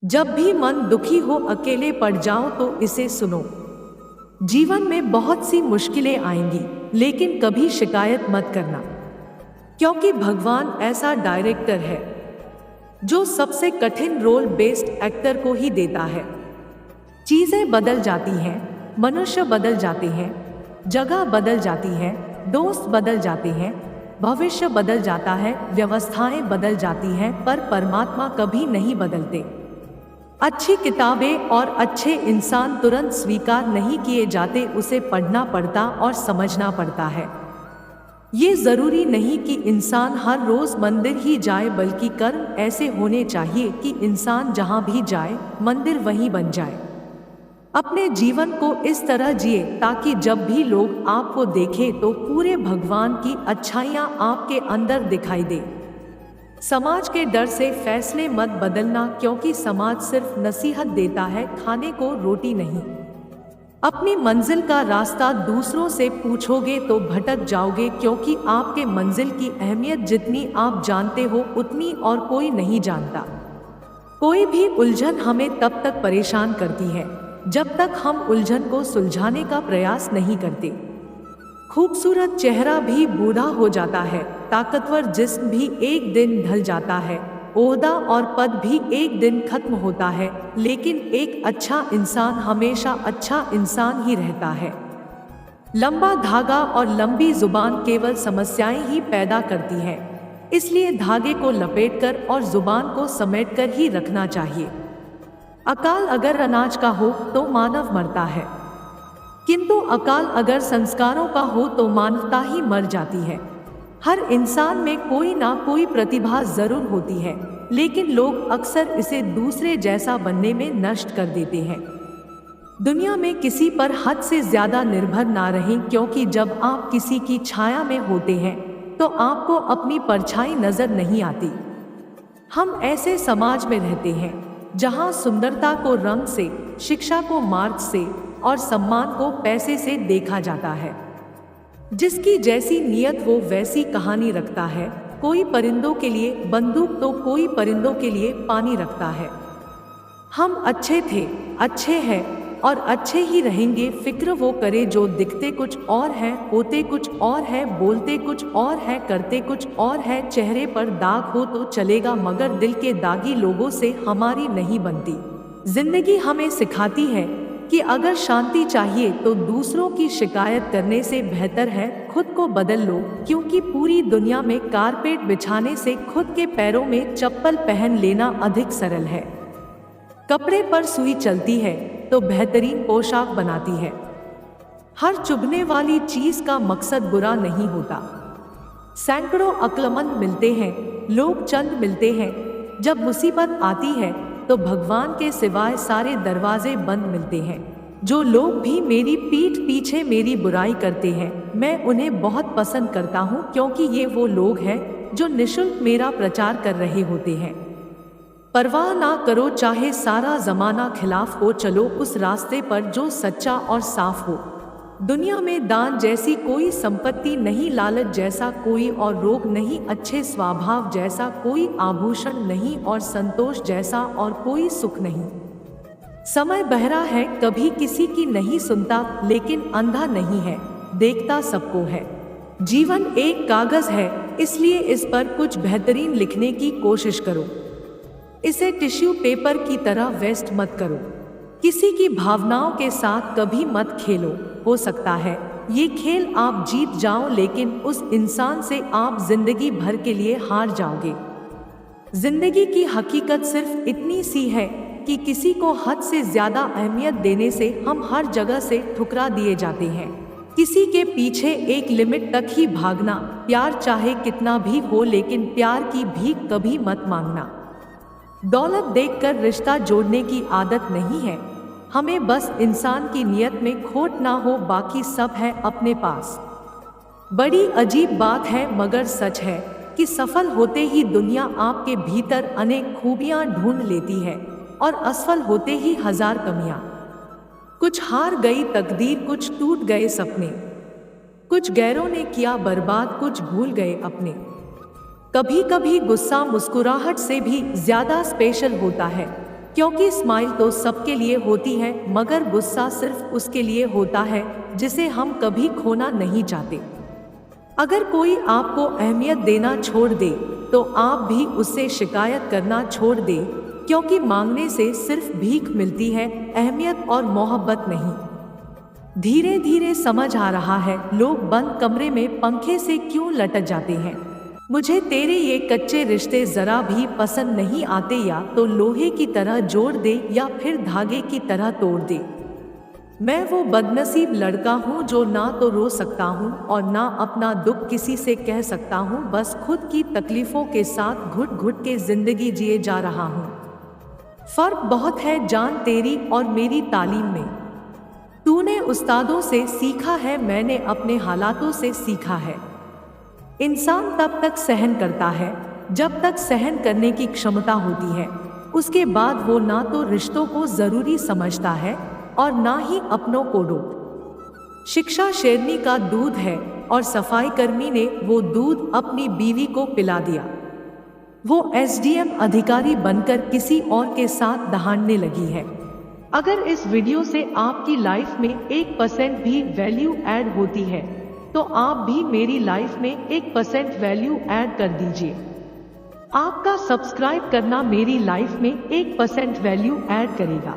जब भी मन दुखी हो, अकेले पड़ जाओ तो इसे सुनो। जीवन में बहुत सी मुश्किलें आएंगी, लेकिन कभी शिकायत मत करना, क्योंकि भगवान ऐसा डायरेक्टर है जो सबसे कठिन रोल बेस्ट एक्टर को ही देता है। चीजें बदल जाती हैं, मनुष्य बदल जाते हैं, जगह बदल जाती है, दोस्त बदल जाते हैं, भविष्य बदल जाता है, व्यवस्थाएं बदल जाती हैं, पर परमात्मा कभी नहीं बदलते। अच्छी किताबें और अच्छे इंसान तुरंत स्वीकार नहीं किए जाते, उसे पढ़ना पड़ता और समझना पड़ता है। ये जरूरी नहीं कि इंसान हर रोज मंदिर ही जाए, बल्कि कर्म ऐसे होने चाहिए कि इंसान जहाँ भी जाए मंदिर वहीं बन जाए। अपने जीवन को इस तरह जिए ताकि जब भी लोग आपको देखें तो पूरे भगवान की अच्छाइयाँ आपके अंदर दिखाई दे। समाज के डर से फैसले मत बदलना, क्योंकि समाज सिर्फ नसीहत देता है, खाने को रोटी नहीं। अपनी मंजिल का रास्ता दूसरों से पूछोगे तो भटक जाओगे, क्योंकि आपके मंजिल की अहमियत जितनी आप जानते हो उतनी और कोई नहीं जानता। कोई भी उलझन हमें तब तक परेशान करती है जब तक हम उलझन को सुलझाने का प्रयास नहीं करते। खूबसूरत चेहरा भी बूढ़ा हो जाता है, ताकतवर जिस्म भी एक दिन ढल जाता है, ओहदा और पद भी एक दिन खत्म होता है, लेकिन एक अच्छा इंसान हमेशा अच्छा इंसान ही रहता है। लंबा धागा और लंबी जुबान केवल समस्याएं ही पैदा करती है, इसलिए धागे को लपेटकर और जुबान को समेटकर ही रखना चाहिए। अकाल अगर अनाज का हो तो मानव मरता है, किंतु अकाल अगर संस्कारों का हो तो मानवता ही मर जाती है। हर इंसान में कोई ना कोई प्रतिभा जरूर होती है, लेकिन लोग अक्सर इसे दूसरे जैसा बनने में नष्ट कर देते हैं। दुनिया में किसी पर हद से ज्यादा निर्भर ना रहें, क्योंकि जब आप किसी की छाया में होते हैं तो आपको अपनी परछाई नजर नहीं आती। हम ऐसे समाज में रहते हैं जहां सुंदरता को रंग से, शिक्षा को मार्ग से और सम्मान को पैसे से देखा जाता है। जिसकी जैसी नियत वो वैसी कहानी रखता है। कोई परिंदों के लिए बंदूक तो कोई परिंदों के लिए पानी रखता है। हम अच्छे थे, अच्छे हैं और अच्छे ही रहेंगे। फिक्र वो करे जो दिखते कुछ और है, होते कुछ और है, बोलते कुछ और है, करते कुछ और है। चेहरे पर दाग हो तो चलेगा, मगर दिल के दागी लोगों से हमारी नहीं बनती। जिंदगी हमें सिखाती है कि अगर शांति चाहिए तो दूसरों की शिकायत करने से बेहतर है खुद को बदल लो, क्योंकि पूरी दुनिया में कारपेट बिछाने से खुद के पैरों में चप्पल पहन लेना अधिक सरल है। कपड़े पर सुई चलती है तो बेहतरीन पोशाक बनाती है। हर चुभने वाली चीज का मकसद बुरा नहीं होता। सैकड़ों अक्लमंद मिलते हैं, लोग चंद मिलते हैं। जब मुसीबत आती है तो भगवान के सिवाय सारे दरवाजे बंद मिलते हैं। जो लोग भी मेरी पीठ पीछे मेरी बुराई करते हैं, मैं उन्हें बहुत पसंद करता हूँ, क्योंकि ये वो लोग हैं जो निःशुल्क मेरा प्रचार कर रहे होते हैं। परवाह ना करो चाहे सारा जमाना खिलाफ हो, चलो उस रास्ते पर जो सच्चा और साफ हो। दुनिया में दान जैसी कोई संपत्ति नहीं, लालच जैसा कोई और रोग नहीं, अच्छे स्वभाव जैसा कोई आभूषण नहीं और संतोष जैसा और कोई सुख नहीं। समय बहरा है, कभी किसी की नहीं सुनता, लेकिन अंधा नहीं है, देखता सबको है। जीवन एक कागज है, इसलिए इस पर कुछ बेहतरीन लिखने की कोशिश करो। इसे टिश्यू पेपर की तरह वेस्ट मत करो। किसी की भावनाओं के साथ कभी मत खेलो। हो सकता है ये खेल आप जीत जाओ, लेकिन उस इंसान से आप जिंदगी भर के लिए हार जाओगे। जिंदगी की हकीकत सिर्फ इतनी सी है कि किसी को हद से ज्यादा अहमियत देने से हम हर जगह से ठुकरा दिए जाते हैं। किसी के पीछे एक लिमिट तक ही भागना। प्यार चाहे कितना भी हो, लेकिन प्यार की भीख कभी मत मांगना। दौलत देखकर रिश्ता जोड़ने की आदत नहीं है, हमें बस इंसान की नियत में खोट ना हो, बाकी सब है अपने पास। बड़ी अजीब बात है मगर सच है कि सफल होते ही दुनिया आपके भीतर अनेक खूबियां ढूंढ लेती है और असफल होते ही हजार कमियां। कुछ हार गई तकदीर, कुछ टूट गए सपने, कुछ गैरों ने किया बर्बाद, कुछ भूल गए अपने। कभी कभी गुस्सा मुस्कुराहट से भी ज्यादा स्पेशल होता है, क्योंकि स्माइल तो सबके लिए होती है, मगर गुस्सा सिर्फ उसके लिए होता है जिसे हम कभी खोना नहीं चाहते। अगर कोई आपको अहमियत देना छोड़ दे तो आप भी उससे शिकायत करना छोड़ दें, क्योंकि मांगने से सिर्फ भीख मिलती है, अहमियत और मोहब्बत नहीं। धीरे धीरे समझ आ रहा है लोग बंद कमरे में पंखे से क्यों लटक जाते हैं। मुझे तेरे ये कच्चे रिश्ते जरा भी पसंद नहीं आते, या तो लोहे की तरह जोड़ दे या फिर धागे की तरह तोड़ दे। मैं वो बदनसीब लड़का हूँ जो ना तो रो सकता हूँ और ना अपना दुख किसी से कह सकता हूँ, बस खुद की तकलीफों के साथ घुट घुट के जिंदगी जिए जा रहा हूँ। फर्क बहुत है जान तेरी और मेरी तालीम में। तूने उस्तादों से सीखा है, मैंने अपने हालातों से सीखा है। इंसान तब तक सहन करता है जब तक सहन करने की क्षमता होती है, उसके बाद वो ना तो रिश्तों को जरूरी समझता है और ना ही अपनों को डोप। शिक्षा शेरनी का दूध है और सफाई कर्मी ने वो दूध अपनी बीवी को पिला दिया। वो एसडीएम अधिकारी बनकर किसी और के साथ दहाड़ने लगी है। अगर इस वीडियो से आपकी लाइफ में 1% भी वैल्यू ऐड होती है तो आप भी मेरी लाइफ में 1% वैल्यू ऐड कर दीजिए। आपका सब्सक्राइब करना मेरी लाइफ में 1% वैल्यू ऐड करेगा।